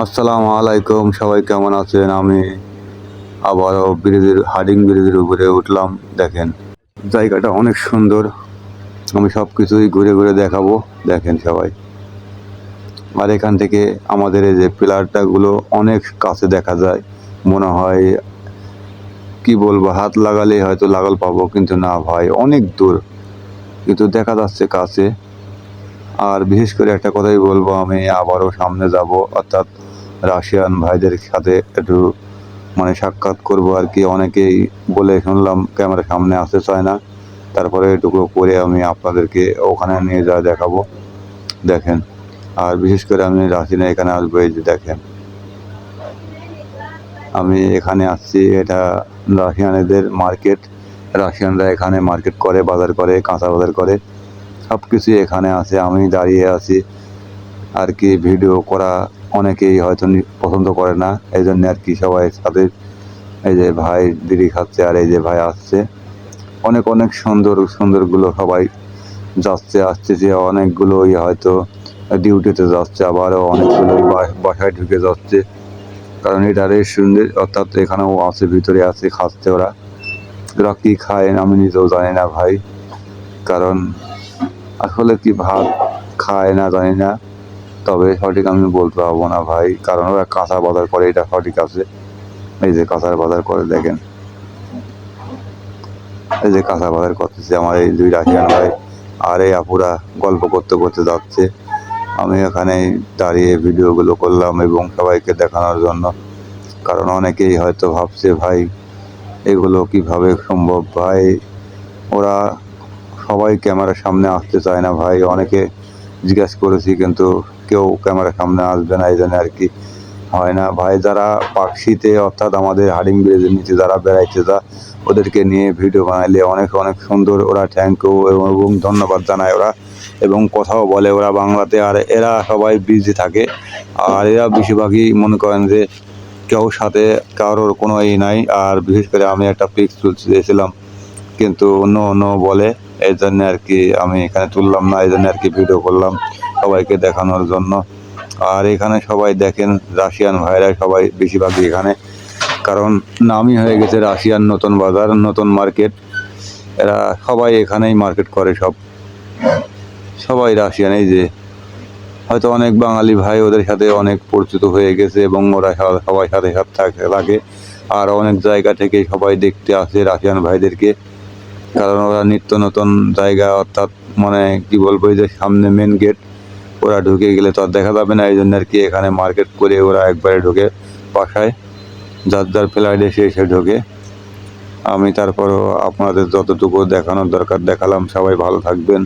আসসালামু আলাইকুম, সবাই কেমন আছেন? আমি আবারও হার্ডিং ব্রিজের উপরে উঠলাম। দেখেন, জায়গাটা অনেক সুন্দর। আমি সব কিছুই ঘুরে ঘুরে দেখাবো। দেখেন সবাই। আর এখান থেকে আমাদের এই যে পিলারটাগুলো অনেক কাছে দেখা যায়। মনে হয় কি বলবো, হাত লাগালেই হয়তো লাগাল পাবো, কিন্তু না ভাই, অনেক দূর, কিন্তু দেখা যাচ্ছে কাছে। আর বিশেষ করে একটা কথাই বলবো, আমি আবারও সামনে যাব, অর্থাৎ রাশিয়ান ভাইদের সাথে একটু সাক্ষাৎ করব আর কি। অনেকেই বলে শুনলাম ক্যামেরার সামনে আসতে চায় না, তারপরে এটুকু করে আমি আপনাদেরকে ওখানে নিয়ে যাওয়া দেখাবো। দেখেন, আর বিশেষ করে আমি রাশিয়ানে এখানে আসবো। এই যে দেখেন, আমি এখানে আসছি, এটা রাশিয়ানদের মার্কেট। রাশিয়ানরা এখানে মার্কেট করে, বাজার করে, কাঁচা বাজার করে, সব কিছুই এখানে আছে। আমি দাঁড়িয়ে আছি আর কি। ভিডিও করা অনেকেই হয়তো পছন্দ করে না, এই জন্য আর কি সবাই সাথে। এই যে ভাই বিড়ি খাচ্ছে, আর এই যে ভাই আসছে। অনেক অনেক সুন্দর সুন্দরগুলো সবাই যাচ্ছে আসতেছে। অনেকগুলোই হয়তো ডিউটিতে যাচ্ছে, আবার অনেকগুলোই বাসায় ঢুকে যাচ্ছে। কারণ এটা রেস্টুরেন্ট, অর্থাৎ এখানেও আছে, ভিতরে আছে, খাচ্ছে ওরা। ওরা কী খায় আমি নিজেও জানি না ভাই, কারণ আসলে কি ভাত খায় না জানি না। তবে সঠিক আমি বলতে পারবো না ভাই, কারণ ওরা কাঁচা বাজার করে, এটা সঠিক আছে। এই যে কাঁচা বাজার করে, দেখেন, এই যে কাঁচা বাজার করতেছে আমার এই দুই রাশিয়ান ভাই। আর এই আপুরা গল্প করতে করতে যাচ্ছে। আমি এখানে দাঁড়িয়ে ভিডিওগুলো করলাম এবং সবাইকে দেখানোর জন্য। কারণ অনেকেই হয়তো ভাবছে ভাই এগুলো কিভাবে সম্ভব ভাই। ওরা সবাই ক্যামেরার সামনে আসতে চায় না ভাই। অনেকে জিজ্ঞাসা করেছি, কিন্তু কেউ ক্যামেরার সামনে আসবে না, এই জন্য আর কি হয় না ভাই। যারা পাকশিতে, অর্থাৎ আমাদের হার্ডিং ব্রিজের নিচে যারা বেড়াইতে যায়, ওদেরকে নিয়ে ভিডিও বানাইলে অনেক অনেক সুন্দর। ওরা থ্যাংক ইউ এবং ধন্যবাদ জানায় ওরা, এবং কথাও বলে ওরা বাংলাতে। আর এরা সবাই বিজি থাকে, আর এরা বেশিরভাগই মনে করেন যে কেউ সাথে কারোর কোনো নাই। আর বিশেষ করে আমি একটা পিক্স তুলতে চেয়েছিলাম, কিন্তু অন্য অন্য বলে, এই জন্য আর কি আমি এখানে তুললাম না, এই জন্য আর কি ভিডিও করলাম সবাইকে দেখানোর জন্য। আর এখানে সবাই দেখেন, রাশিয়ান ভাইরা সবাই বেশিরভাগই এখানে, কারণ নামই হয়ে গেছে রাশিয়ান নতুন বাজার, নতুন মার্কেট। এরা সবাই এখানেই মার্কেট করে, সবাই রাশিয়ান। এই যে হয়তো অনেক বাঙালি ভাই ওদের সাথে অনেক পরিচিত হয়ে গেছে, এবং ওরা সবাই সাথে সাথে থাকে। আর অনেক জায়গা থেকে সবাই দেখতে আসে রাশিয়ান ভাইদেরকে, কারণ ওরা নিত্য নতুন জায়গা, অর্থাৎ কি বলবো, এই যে সামনে মেন গেট, ওরা ঢুকে গেলে তো আর দেখা যাবে না, এই জন্য আর কি এখানে মার্কেট করে ওরা একবারে ঢুকে বাসায়, যার যার ফ্লাইটে এসে এসে ঢোকে। আমি তারপরও আপনাদের যতটুকু দেখানোর দরকার দেখালাম। সবাই ভালো থাকবেন,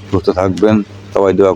সুস্থ থাকবেন, সবাই দোয়া